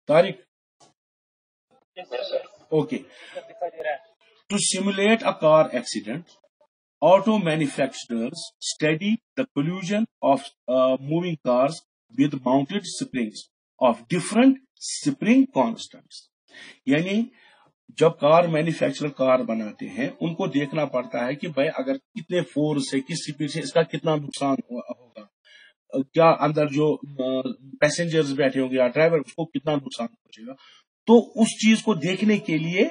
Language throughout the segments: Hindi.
Tariq, okay. To simulate a car accident, auto manufacturers study the collision of moving cars with mounted springs of different spring constants. यानी जब कार मैन्युफैक्चरर कार बनाते हैं उनको देखना पड़ता है कि भाई अगर कितने फोर्स से किस स्पीड से इसका कितना नुकसान होगा, क्या अंदर जो पैसेंजर्स बैठे होंगे या ड्राइवर उसको कितना नुकसान पहुंचेगा। तो उस चीज को देखने के लिए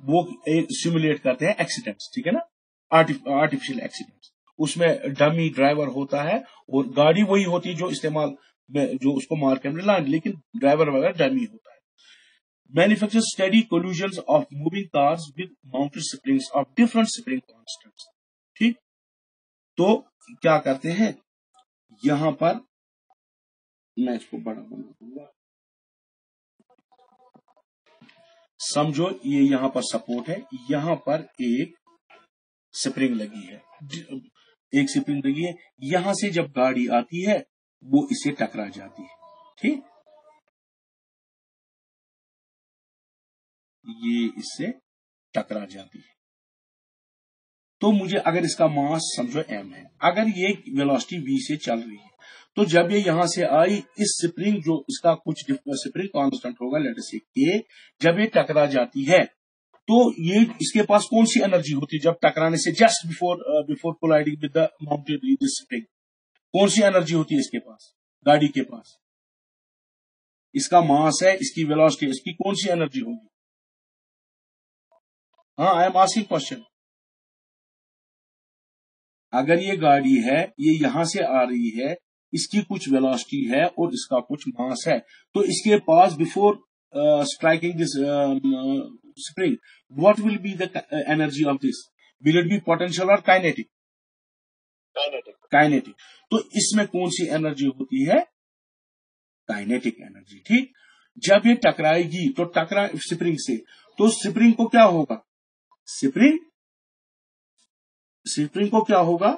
वो सिमुलेट करते हैं एक्सीडेंट्स, ठीक है ना, आर्टिफिशियल एक्सीडेंट्स। उसमें डमी ड्राइवर होता है और गाड़ी वही होती है जो इस्तेमाल जो उसको मार्केट में लाए, लेकिन ड्राइवर वगैरह डमी होता है। Manufacturers study collisions of moving cars with mounted springs of different spring constants. ठीक, तो क्या करते हैं यहां पर, मैं इसको बड़ा बना दूंगा, समझो ये यहां पर सपोर्ट है, यहां पर एक स्प्रिंग लगी है, एक स्प्रिंग लगी है, यहां से जब गाड़ी आती है वो इसे टकरा जाती है। ठीक, ये इससे टकरा जाती है। तो मुझे अगर इसका मास समझो m है, अगर ये वेलोसिटी v से चल रही है, तो जब ये यहां से आई, इस स्प्रिंग जो इसका कुछ स्प्रिंग कांस्टेंट होगा लेट अस से k, जब ये टकरा जाती है तो ये इसके पास कौन सी एनर्जी होती है जब टकराने से just before colliding with the mounted spring, कौन सी एनर्जी होती है इसके पास, गाड़ी के पास? इसका मास है, इसकी वेलोसिटी, इसकी कौन सी एनर्जी होगी? हाँ, आई एम आस्किंग क्वेश्चन। अगर ये गाड़ी है, ये यहां से आ रही है, इसकी कुछ वेलोसिटी है और इसका कुछ मास है, तो इसके पास before striking this spring what will be the energy of this? Will it be potential और काइनेटिक? काइनेटिक। तो इसमें कौन सी एनर्जी होती है? Kinetic energy. ठीक, जब ये टकराएगी तो टकरा स्प्रिंग से, तो स्प्रिंग को क्या होगा? स्प्रिंग को क्या होगा?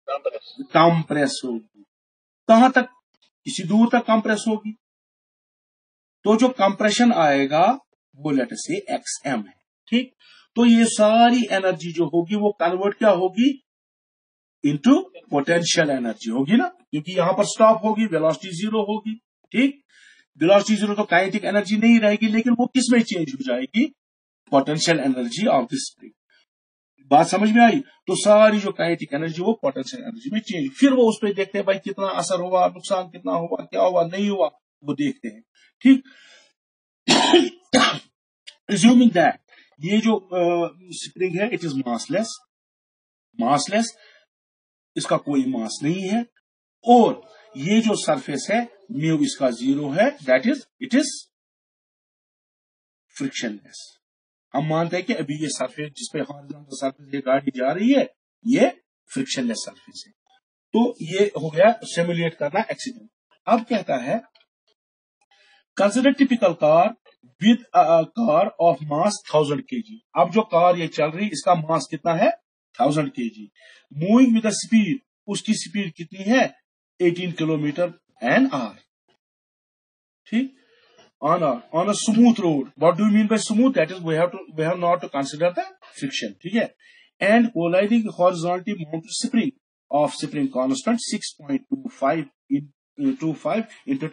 कंप्रेस होगी। कहां तक? किसी दूर तक कंप्रेस होगी। तो जो कंप्रेशन आएगा वो लेट अस से XM है। ठीक, तो ये सारी एनर्जी जो होगी वो कन्वर्ट क्या होगी? इनटू पोटेंशियल एनर्जी होगी ना, क्योंकि यहां पर स्टॉप होगी, वेलोसिटी 0 होगी। ठीक, वेलोसिटी 0 तो काइनेटिक एनर्जी नहीं रहेगी, लेकिन वो किस में चेंज हो जाएगी? Potential energy of the spring. बात समझ में आई? तो सारी जो काइनेटिक एनर्जी वो पोटेंशियल एनर्जी में चेंज, फिर वो उस पर देखते हैं भाई कितना असर हुआ, नुकसान कितना हुआ, क्या हुआ, नहीं हुआ, वो देखते हैं। ठीक, assuming that ये जो स्प्रिंग है इट इज मासलेस, इसका कोई मास नहीं है, और ये जो सरफेस है म्यू इसका 0 है, that is it is frictionless. हम मानते हैं कि अभी ये सरफेस जिसपे हॉरिजॉन्टल सरफेस ये गाड़ी जा रही है ये फ्रिक्शनलेस सरफेस है। तो ये हो गया सिमुलेट करना एक्सीडेंट। अब कहता है consider typical car with car of mass 1000 kg। अब जो कार ये चल रही इसका मास कितना है? 1000 kg। मूविंग विद स्पीड, उसकी स्पीड कितनी है? 18 किलोमीटर एन आवर। ठीक, on a smooth road. What do you mean by smooth? That is we have not to consider the friction. ठीक है, and colliding horizontally mounted spring of spring constant 6.25 into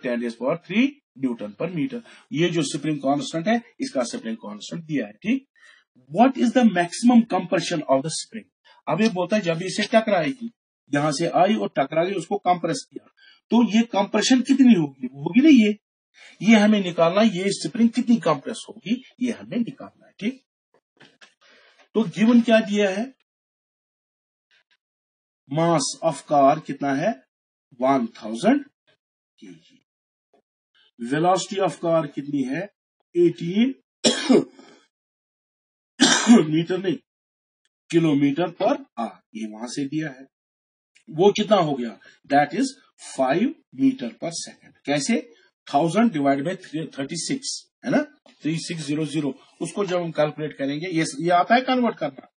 10⁻³ Newton पर मीटर। ये जो स्प्रिंग कांस्टेंट है इसका स्प्रिंग कांस्टेंट दिया है। ठीक, what is the maximum compression of the spring? अब ये बोलता है जब इसे टकराएगी, यहां से आई और टकरा गई, उसको कंप्रेस किया, तो ये कंप्रेशन कितनी होगी? होगी ना ये हमें निकालना, ये स्प्रिंग कितनी कंप्रेस होगी ये हमें निकालना है। ठीक, तो गिवन क्या दिया है? मास ऑफ कार कितना है? 1000 kg। वेलोसिटी ऑफ कार कितनी है? 18 मीटर नहीं, किलोमीटर पर आवर। ये वहां से दिया है, वो कितना हो गया? दैट इज 5 मीटर पर सेकंड। कैसे? 1000 डिवाइड बाई 36 है ना, 3600। उसको जब हम कैलकुलेट करेंगे, ये आता है कन्वर्ट करना,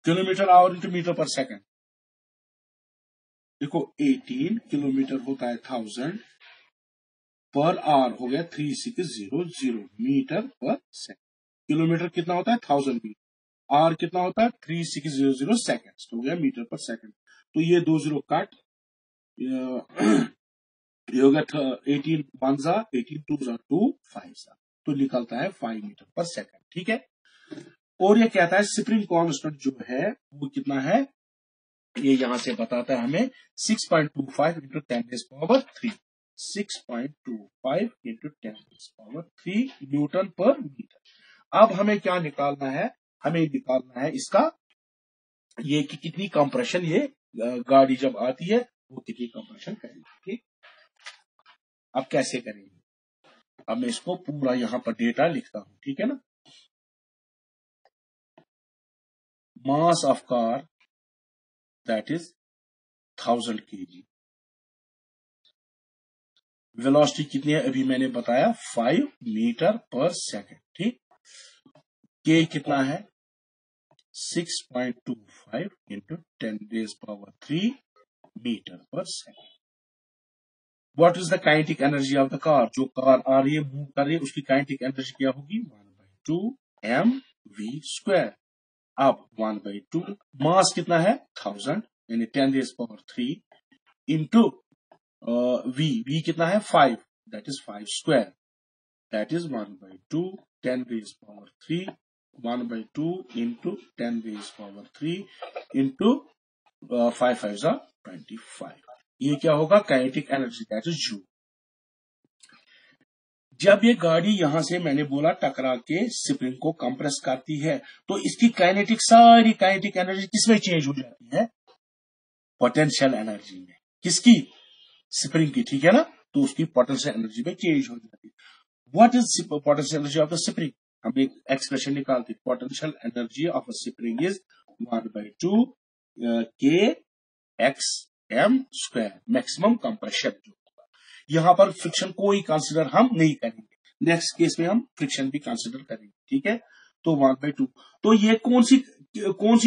किलोमीटर आवर इंटू मीटर पर सेकंड। देखो 18 किलोमीटर होता है 1000, पर आवर हो गया 3600 मीटर पर सेकंड। किलोमीटर कितना होता है 1000 मीटर, आर कितना होता है 3600 सेकंड्स, हो गया मीटर पर सेकंड। तो ये 2 जीरो कट, ये हो गया 18 1 जा 18 2 जा 2 5 जा, तो निकलता है 5 मीटर पर सेकंड। ठीक है, और ये कहता है स्प्रिंग कांस्टेंट जो है वो कितना है, ये यहां से बताता है हमें 6.25 इंटू 10⁻³ 6.25 इंटू 10⁻³ न्यूटन पर मीटर। अब हमें क्या निकालना है, हमें निकालना है इसका ये कि कितनी कंप्रेशन ये गाड़ी जब आती है वो कितनी कंप्रेशन करेगी। ठीक, अब कैसे करेंगे, अब मैं इसको पूरा यहां पर डेटा लिखता हूं। ठीक है ना, mass of car that is 1000 kg, velocity कितनी है अभी मैंने बताया 5 मीटर पर सेकंड। ठीक, के कितना है 6.25 इंटू 10⁻³ मीटर पर second. What is the kinetic energy of the car, जो कार आ रही है मूव कर रही है उसकी काइनेटिक एनर्जी क्या होगी 1/2 mv²। अब 1/2 मास कितना है 1000 यानी 10⁻³ इंटू v कितना है 5, that is 5², that is 1/2 10⁻³ 1/2 into 10⁻³ into 5 5 जा 25। ये क्या होगा kinetic energy, that is joule. जब ये गाड़ी यहां से मैंने बोला टकरा के स्प्रिंग को कंप्रेस करती है तो इसकी काइनेटिक सारी काइनेटिक एनर्जी किसमें चेंज हो जाती है, पोटेंशियल एनर्जी में। किसकी, स्प्रिंग की। ठीक है ना, तो उसकी पोटेंशियल एनर्जी में चेंज हो जाती है। What is potential energy of the spring, हम एक एक्सप्रेशन निकालते, potential energy of a spring is 1/2 kxm², maximum compression जो होगा। यहां पर फ्रिक्शन कोई कंसिडर हम नहीं करेंगे, नेक्स्ट केस में हम फ्रिक्शन भी कंसिडर करेंगे। ठीक है, तो 1/2, तो ये कौन सी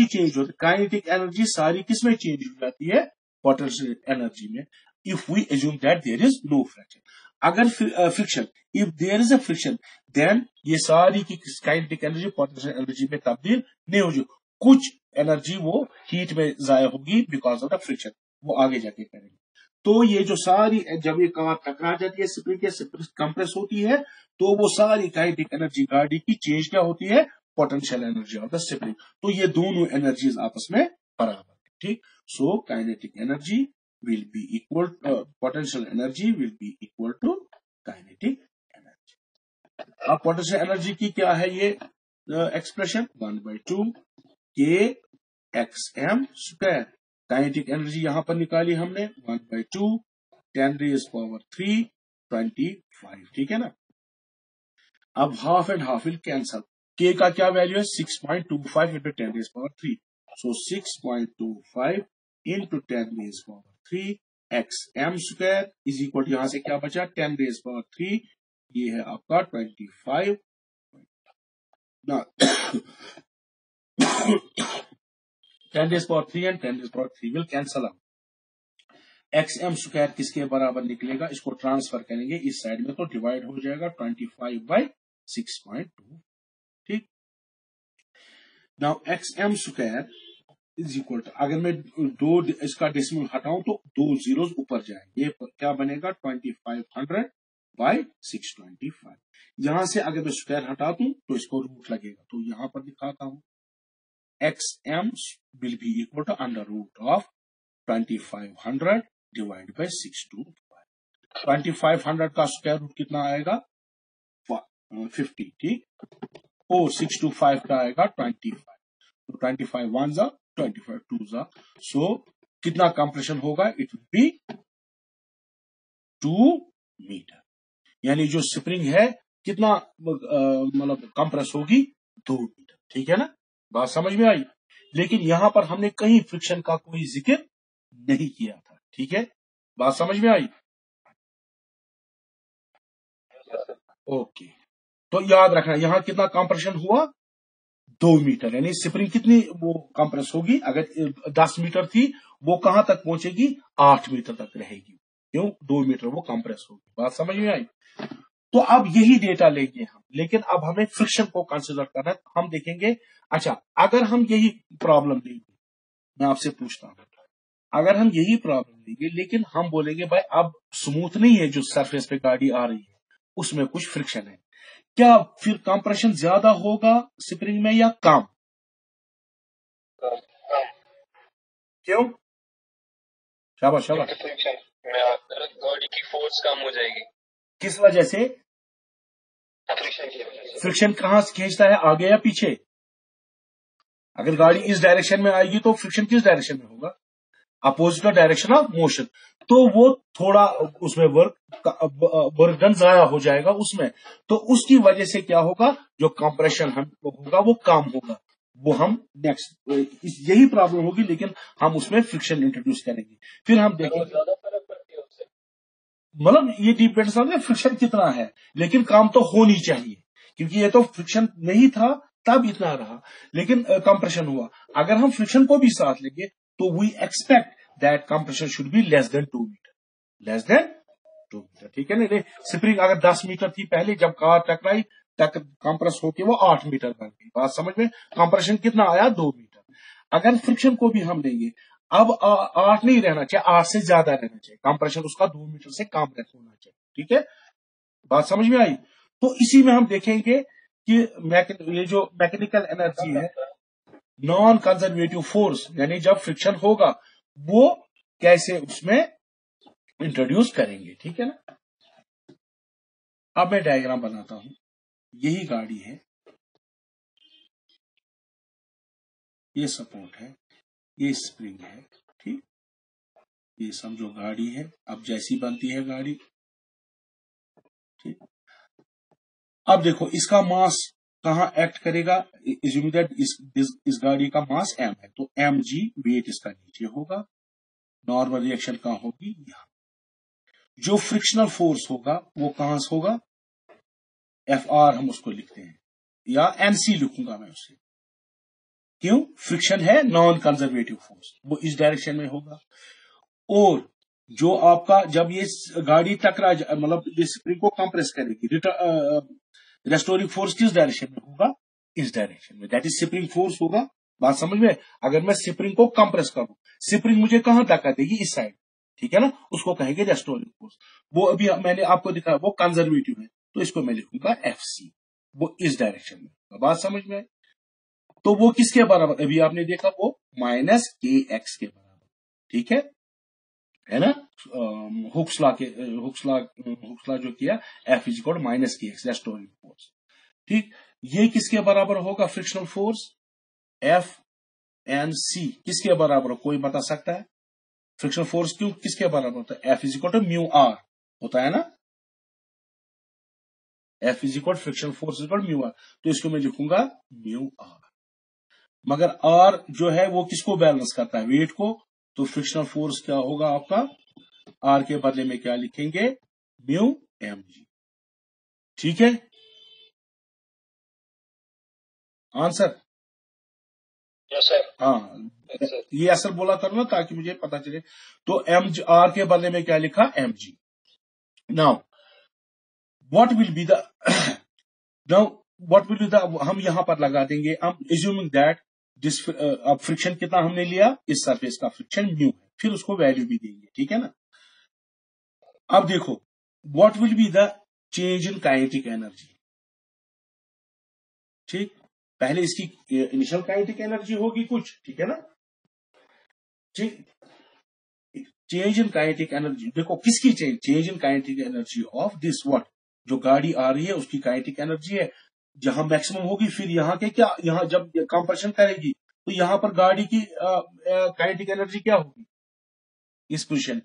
चेंज होती है, काइनेटिक एनर्जी सारी किसमें चेंज हो जाती है, पोटेंशियल एनर्जी में। If we assume that there is no friction, अगर friction, if there is a friction then ये सारी की काइनेटिक एनर्जी पोटेंशियल एनर्जी में तब्दील नहीं हो जाएगी, कुछ एनर्जी वो हीट में जाया होगी बिकॉज ऑफ द फ्रिक्शन, वो आगे जाके करेंगे। तो ये जो सारी, जब ये कार टकरा जाती है स्प्रिंग के, कंप्रेस होती है, तो वो सारी काइनेटिक एनर्जी गाड़ी की चेंज क्या होती है, potential energy of the spring. तो ये दोनों एनर्जीज आपस में बराबर है। ठीक, so kinetic energy will be equal potential energy will be equal to kinetic energy। अब पोटेंशियल एनर्जी की क्या है ये एक्सप्रेशन 1/2 kxm², काइनेटिक एनर्जी यहां पर निकाली हमने 1/2 10⁻³ 25। ठीक है ना, अब half and half will cancel, K का क्या वैल्यू है 6.25 into 10⁻³ so 6.25 into 10⁻³ xm² is equal to, यहां से क्या बचा 10⁻³, ये है आपका 25 ना 10⁻³ and 10⁻³ will cancel out, xm² किसके बराबर निकलेगा, इसको ट्रांसफर करेंगे इस साइड में तो डिवाइड हो जाएगा 25/6.2। ठीक, now xm² is equal to, अगर मैं दो इसका डेसिमल हटाऊं तो 2 जीरोस ऊपर जाएंगे, ये क्या बनेगा 2500/625। यहां से अगर मैं स्क्वायर हटा दूं तो इसको रूट लगेगा, तो यहां पर दिखाता हूं xm will be equal to √of 2500 divide by 625। 2500 का स्क्वायर रूट कितना आएगा 50। ठीक, और 625 का आएगा 25, तो 25 1 जा 25 2 जा, सो कितना कंप्रेशन होगा, इट विल बी 2 मीटर, यानी जो स्प्रिंग है कितना मतलब कंप्रेस होगी 2 मीटर। ठीक है ना, बात समझ में आई, लेकिन यहां पर हमने कहीं फ्रिक्शन का कोई जिक्र नहीं किया था। ठीक है, बात समझ में आई, ओके। तो याद रखना यहां कितना कंप्रेशन हुआ 2 मीटर, यानी स्प्रिंग कितनी वो कंप्रेस होगी, अगर 10 मीटर थी वो कहां तक पहुंचेगी 8 मीटर तक रहेगी। क्यों 2 मीटर वो कंप्रेस होगी। बात समझ में आई। तो अब यही डेटा लेंगे हम, लेकिन अब हमें फ्रिक्शन को कंसिडर करना है। हम देखेंगे, अच्छा अगर हम यही प्रॉब्लम लेंगे, मैं आपसे पूछता हूं, अगर हम यही प्रॉब्लम लेंगे लेकिन हम बोलेंगे भाई अब स्मूथ नहीं है जो सरफेस पे गाड़ी आ रही है, उसमें कुछ फ्रिक्शन है, क्या फिर कंप्रेशन ज्यादा होगा स्प्रिंग में या कम? क्यों? शाबाश शाबाश। फ्रिक्शन में गाड़ी की फोर्स कम हो जाएगी। किस वजह से? फ्रिक्शन की वजह से। फ्रिक्शन कहां से खींचता है, आगे या पीछे? अगर गाड़ी इस डायरेक्शन में आएगी तो फ्रिक्शन किस डायरेक्शन में होगा? Opposite direction of motion. तो वो थोड़ा उसमें वर्क डन ज्यादा हो जाएगा उसमें, तो उसकी वजह से क्या होगा, जो कंप्रेशन हम होगा वो कम होगा। वो हम नेक्स्ट यही प्रॉब्लम होगी, लेकिन हम उसमें फ्रिक्शन इंट्रोड्यूस करेंगे। फिर हम देखेंगे, ज्यादा फर्क पड़ती है उससे। मतलब ये डिपेंड्स ऑन फ्रिक्शन कितना है, लेकिन काम तो होनी चाहिए, क्योंकि ये तो फ्रिक्शन नहीं था तब इतना रहा, लेकिन कंप्रेशन हुआ। अगर हम फ्रिक्शन को भी साथ लेंगे तो we expect that compression should be less than 2 metre, less than 2 metre, ठीक है ना। स्प्रिंग अगर 10 मीटर थी पहले, जब कार टकराई तक कंप्रेस होके वो 8 मीटर बन गई। बात समझ में? कंप्रेशन कितना आया, 2 मीटर। अगर फ्रिक्शन को भी हम लेंगे, अब 8 नहीं रहना चाहिए, 8 से ज्यादा रहना चाहिए, कंप्रेशन उसका 2 मीटर से कम होना चाहिए, ठीक है। बात समझ में आई। तो इसी में हम देखेंगे कि ये जो मैकेनिकल एनर्जी है, नॉन कंजर्वेटिव फोर्स, यानी जब फ्रिक्शन होगा वो कैसे उसमें इंट्रोड्यूस करेंगे, ठीक है ना। अब मैं डायग्राम बनाता हूं। यही गाड़ी है, ये सपोर्ट है, ये स्प्रिंग है, ठीक। ये समझो गाड़ी है, अब जैसी बनती है गाड़ी, ठीक। अब देखो इसका मास कहां एक्ट करेगा, एज्यूम दैट इस गाड़ी का मास m है, तो mg वेट इसका नीचे होगा, नॉर्मल रिएक्शन कहां होगी, यहां। जो फ्रिक्शनल फोर्स होगा वो कहां से होगा, Fr हम उसको लिखते हैं, या NC लिखूंगा मैं उसे, क्यों, फ्रिक्शन है नॉन कंजर्वेटिव फोर्स, वो इस डायरेक्शन में होगा। और जो आपका जब ये गाड़ी टकरा मतलब ये स्प्रिंग को कंप्रेस करेगी, रेस्टोरिंग फोर्स किस डायरेक्शन में होगा, इस डायरेक्शन में, दैट इज स्प्रिंग फोर्स होगा। बात समझ में? अगर मैं स्प्रिंग को कंप्रेस करूं, स्प्रिंग मुझे कहां धक्का देगी, इस साइड, ठीक है ना, उसको कहेंगे रेस्टोरिंग फोर्स। वो अभी मैंने आपको दिखाया वो कंजर्वेटिव है, तो इसको मैं लिखूंगा FC, वो इस डायरेक्शन में। बात समझ में? तो वो किसके बराबर, अभी आपने देखा वो -KX के बराबर, ठीक है ना। हुक्सला जो किया, F is equal -KX restoring force, ठीक। ये किसके बराबर होगा, फ्रिक्शनल फोर्स FNC किसके बराबर, कोई बता सकता है? फ्रिक्शनल फोर्स क्यों किसके बराबर होता है, F is equal to mu R होता है ना, F is equal frictional force equal mu R, तो इसको मैं लिखूंगा म्यू आर। मगर R जो है वो किसको बैलेंस करता है, वेट को, तो फ्रिक्शनल फोर्स क्या होगा आपका, R के बदले में क्या लिखेंगे, म्यू mg, ठीक है। आंसर? Yes sir. हाँ, ये आंसर बोला करो ना ताकि मुझे पता चले। तो R के बदले में क्या लिखा, mg। Now what will be the हम यहां पर लगा देंगे, हम एज्यूमिंग दैट दिस, अब फ्रिक्शन कितना हमने लिया, इस सरफेस का फ्रिक्शन म्यू है, फिर उसको वैल्यू भी देंगे, ठीक है ना। अब देखो what will be the change in kinetic energy, ठीक। पहले इसकी इनिशियल काइनेटिक एनर्जी होगी कुछ, ठीक है ना, ठीक। चेंज इन काइनेटिक एनर्जी, देखो किसकी change in kinetic energy of this what, जो गाड़ी आ रही है उसकी काइनेटिक एनर्जी है, जहां मैक्सिमम होगी, फिर यहाँ के क्या, यहाँ जब कंप्रेशन करेगी तो यहाँ पर गाड़ी की काइनेटिक एनर्जी क्या होगी, इस पोजिशन,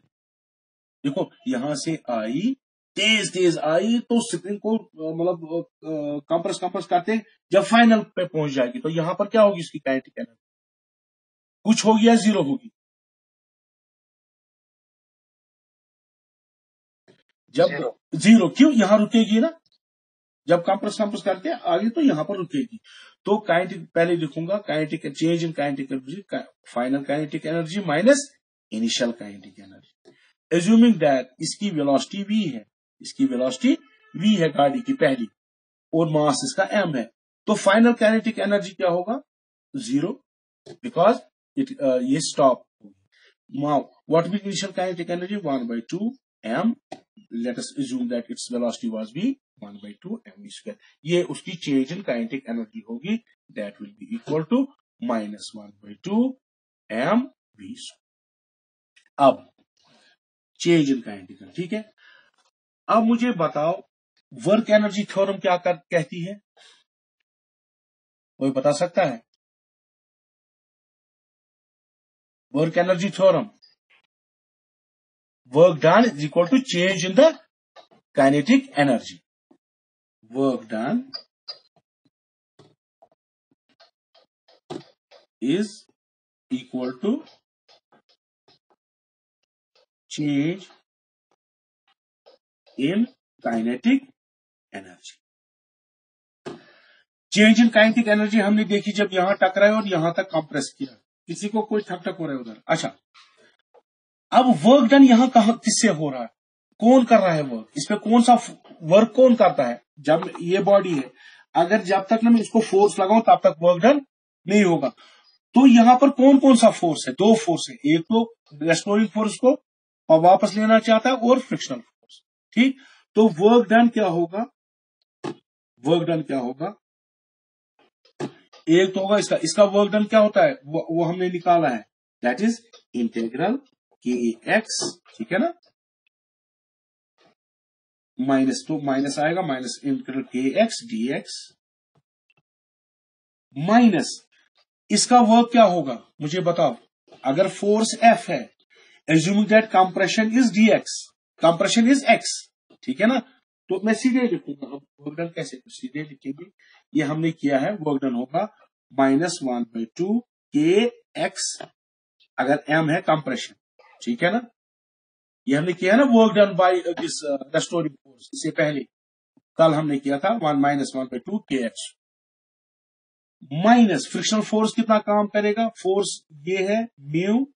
देखो यहां से आई, तेज तेज आई, तो स्प्रिंग को मतलब कंप्रेस करते जब फाइनल पे पहुंच जाएगी, तो यहां पर क्या होगी इसकी काइनेटिक एनर्जी, कुछ होगी या जीरो होगी, जब जीरो, क्यों, यहां रुकेगी ना, जब कंप्रेस करके आगे तो यहां पर रुकेगी। तो काइनेटिक पहले लिखूंगा, kinetic change in kinetic energy, final kinetic energy minus initial kinetic energy, assuming that इसकी वेलोसिटी v है, इसकी वेलोसिटी v है गाड़ी की पहली, और मास इसका m है, तो फाइनल काइनेटिक एनर्जी क्या होगा? 0, बिकॉज ये स्टॉप होगी. Now, what will be initial kinetic energy? 1/2 m. Let us assume that its velocity was v, 1/2 mv square. ये उसकी change in kinetic energy होगी. That will be equal to minus 1/2 mv square. अब change in kinetic energy, ठीक है. अब मुझे बताओ वर्क एनर्जी थ्योरम क्या कहती है? कोई बता सकता है? Work energy theorem, work done is equal to change in the kinetic energy. Work done is equal to change in kinetic energy. Change in kinetic energy हमने देखी जब यहां टकराए और यहां तक कंप्रेस किया. किसी को कोई ठक हो रहा है उधर? अच्छा, अब वर्क डन यहां कहां किससे हो रहा है? कौन कर रहा है वर्क? इस पे कौन सा वर्क कौन करता है? जब ये बॉडी है, अगर जब तक मैं इसको फोर्स लगाऊं तब तक वर्क डन नहीं होगा. तो यहां पर कौन कौन सा फोर्स है? दो फोर्स है. एक तो रेस्टोरिंग फोर्स को वापस लेना चाहता है और फ्रिक्शनल फोर्स. ठीक, तो वर्क डन क्या होगा? वर्क डन क्या होगा? एक तो होगा इसका वर्क डन क्या होता है वो हमने निकाला है. दैट इज इंटीग्रल kx, ठीक है ना, माइनस, तो माइनस आएगा, minus integral kx dx minus इसका वर्क क्या होगा मुझे बताओ. अगर फोर्स F है, assuming that compression is dx, compression is x, ठीक है ना, तो मैं सीधे लिखूंगा. हम वर्क डन कैसे सीधे लिखेंगे? ये हमने किया है. वर्क डन होगा -1/2 kx, अगर m है कंप्रेशन, ठीक है ना. ये हमने किया ना work done by this restoring force. इससे पहले कल हमने किया था -1/2 kx माइनस फ्रिक्शनल फोर्स. कितना काम करेगा? फोर्स ये है म्यू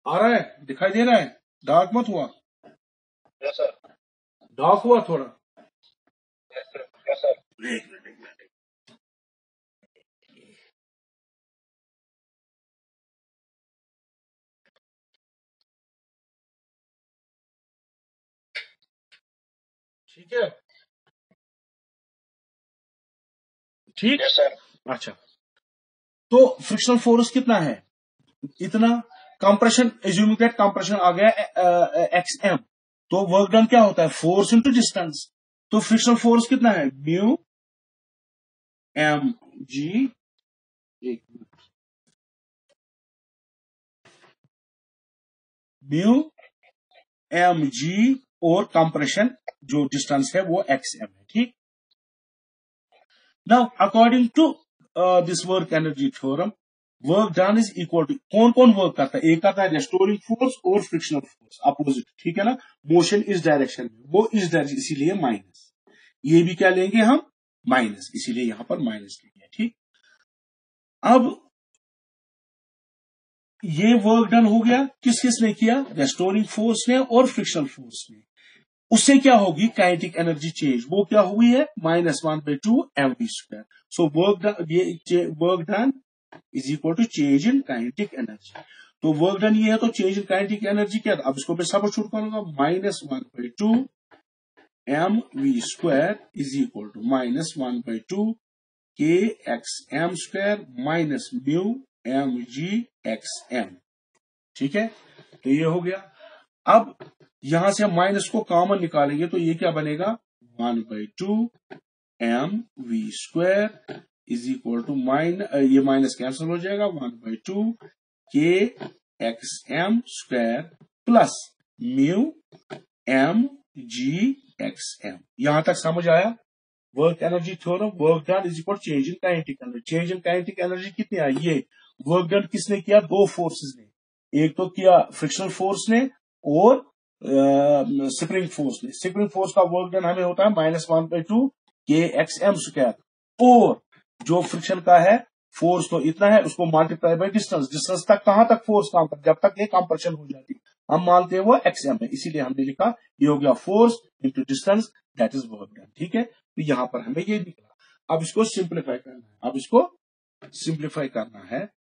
आ रहा है, दिखाई दे रहा है? डार्क मत हुआ? Yes sir. डार्क हुआ थोड़ा? Yes sir. Yes sir. ठीक है, ठीक. Yes sir. अच्छा, तो फ्रिक्शनल फोर्स कितना है? इतना. कंप्रेशन, एज्यूमिंग दैट कंप्रेशन आ गया xm, तो वर्क डन क्या होता है? Force into distance. तो फ्रिक्शनल फोर्स कितना है? Mu M G, mu M G, और कंप्रेशन जो डिस्टेंस है वो xm है. ठीक. Now according to this work energy theorem, work done is equal to, कौन कौन वर्क करता है? एक करता है रेस्टोरिंग फोर्स और फ्रिक्शनल फोर्स, अपोजिट, ठीक है ना. मोशन इस डायरेक्शन में, वो इस डायरेक्शन, इसीलिए माइनस. ये भी क्या लेंगे हम? माइनस, इसीलिए यहां पर माइनस लेंगे. ठीक. अब ये वर्क डन हो गया. किस किस ने किया? रेस्टोरिंग फोर्स ने और फ्रिक्शनल फोर्स ने. उससे क्या होगी? Kinetic energy change. वो क्या हुई है? -1/2 mv square. So work done is equal to change in kinetic energy. तो वर्क डन ये है, तो चेंज इन काइनेटिक एनर्जी क्या? अब इसको मैं सब शुरू करूंगा. -1/2 mv square is equal to -1/2 kxm square minus mu mgxm. ठीक है, तो ये हो गया. अब यहां से हम माइनस को कॉमन निकालेंगे, तो ये क्या बनेगा? 1/2 mv square is equal to ये माइनस कैंसिल हो जाएगा, 1/2 kxm square plus mu mgxm. यहां तक समझ आया? Work energy theorem, work done is equal change in kinetic energy. Change in kinetic energy कितनी आई? ये वर्क डन किसने किया? दो फोर्सेस ने. एक तो किया फ्रिक्शनल फोर्स ने और स्प्रिंग फोर्स ने. स्प्रिंग फोर्स का वर्क डन हमें होता है -1/2 kxm स्क्वायर, और जो फ्रिक्शन का है फोर्स तो इतना है, उसको मल्टीप्लाई बाय डिस्टेंस, डिस्टेंस तक कहां तक फोर्स काम करता है, जब तक ये कंप्रेशन हो जाती है, हम मानते हैं वो XM है, इसीलिए हमने लिखा ये हो गया force into distance, that is work done. ठीक है, तो यहां पर हमें ये निकला। अब इसको सिंप्लीफाई करना है, अब इसको सिंप्लीफाई करना है,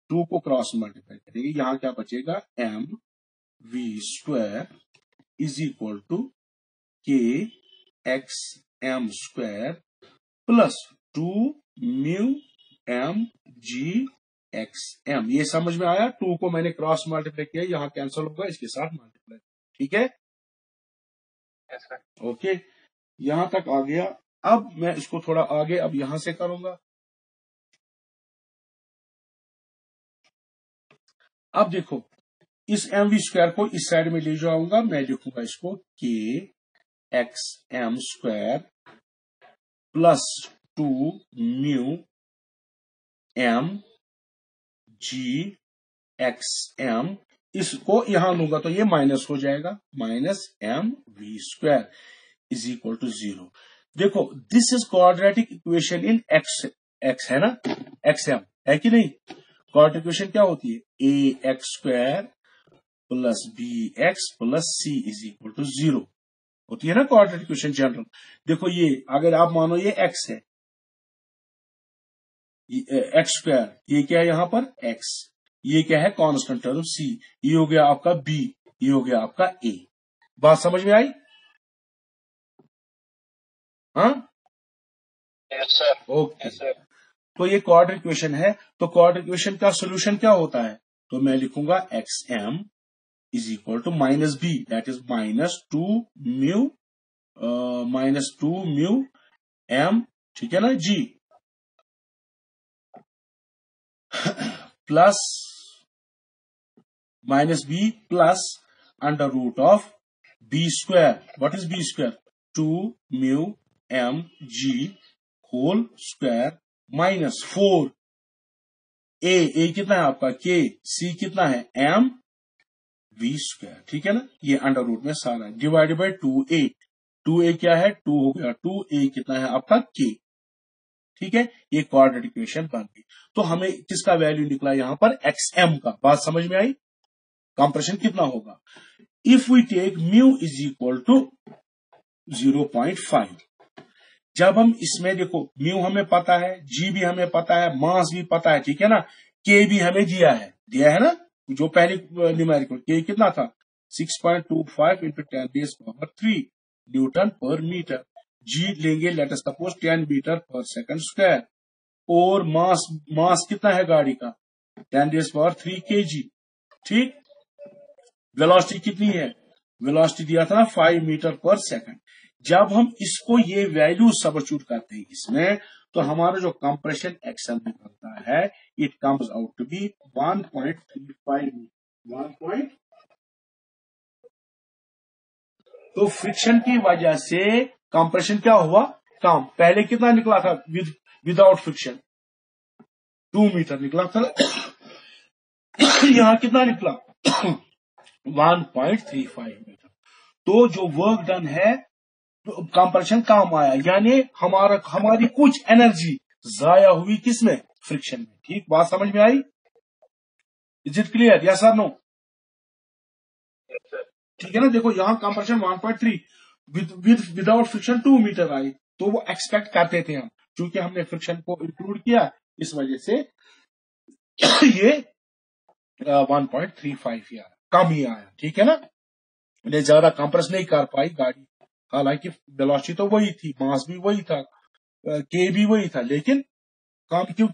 2 को क्रॉस मल्टीप्लाई करेंगे, यहां क्या बचेगा, mv² is equal to KXM square plus 2μmgxm। ये समझ में आया, 2 को मैंने क्रॉस मल्टीप्लाई किया, यहां कैंसिल होगा, इसके साथ मल्टीप्लाई। ठीक है, Yes, sir. ओके, यहां तक आ गया। अब मैं इसको थोड़ा आगे अब यहां से करूंगा। अब देखो, इस mv² को इस साइड में ले जाऊंगा, मैं लिखूंगा इसको KXM स्क्वायर प्लस 2μmgxm, इसको यहां लूंगा तो ये माइनस हो जाएगा, minus mv² is equal to 0। देखो, this is quadratic equation in x है ना, XM है कि नहीं। क्वाड्रेटिक इक्वेशन क्या होती है, ax² plus bx plus c is equal to 0 होती है ना क्वाड्रेटिक इक्वेशन जनरल। देखो, ये अगर आप मानो ये x है, x², ये क्या है यहां पर x, ये क्या है कांस्टेंट टर्म c, ये हो गया आपका b, ये हो गया आपका a। बात समझ में आई? हाँ, Yes, sir. Okay. Yes, sir. तो ये क्वाड्रेटिक इक्वेशन है, तो क्वाड्रेटिक इक्वेशन का सोल्यूशन क्या होता है, तो मैं लिखूंगा XM is equal to minus b, that is -2μm, ठीक है ना g, plus -b plus √ of b²। What is b², 2μmg whole square minus 4 a कितना है आपका k, c कितना है mv², ठीक है ना, ये √ में सारा डिवाइडेड बाय 2a, 2a क्या है, 2 हो गया 2a कितना है आपका k। ठीक है, ये क्वाड्रेटिक इक्वेशन बन गई। तो हमें किसका वैल्यू निकला यहां पर, XM का। बात समझ में आई, कंप्रेशन कितना होगा, if we take mu is equal to 0.5। जब हम इसमें देखो, म्यू हमें पता है, जी भी हमें पता है, मास भी पता है, ठीक है ना, के भी हमें दिया है ना, जो पहले न्यूमेरिकल के कितना था, 6.25 इंटू 10⁻³ न्यूटन पर मीटर। जी लेंगे लेट अस सपोज 10 मीटर पर सेकंड स्क्वायर, और मास कितना है गाड़ी का, 10⁻³ kg। ठीक, वेलोसिटी कितनी है, वेलोसिटी दिया था ना 5 मीटर पर सेकंड। जब हम इसको ये वैल्यू सब्स्टिट्यूट करते हैं इसमें, तो हमारा जो कंप्रेशन एक्शन निकलता है, it comes out to be 1.35 तो फ्रिक्शन की वजह से कंप्रेशन क्या हुआ, कम। पहले कितना निकला था विदाउट फ्रिक्शन, 2 मीटर निकला था यहां कितना निकला 1.35 मीटर। तो जो वर्क डन है, कंप्रेशन कम आया, यानी हमारी कुछ एनर्जी जाया हुई किसमें, फ्रिक्शन में। ठीक, बात समझ में आई, इज इट क्लियर, यस और नो। Yes, sir. ठीक है ना, देखो यहां कंप्रेशन 1.3 विदाउट फ्रिक्शन 2 मीटर आई, तो वो एक्सपेक्ट करते थे हम, क्योंकि हमने फ्रिक्शन को इंक्लूड किया, इस वजह से ये 1.35 ही आया, कम ही आया। ठीक है ना, ज्यादा कंप्रेस नहीं कर पाई गाड़ी, हालांकि वेलोसिटी तो वही थी, मास भी वही था, के भी वही था, लेकिन कम क्यों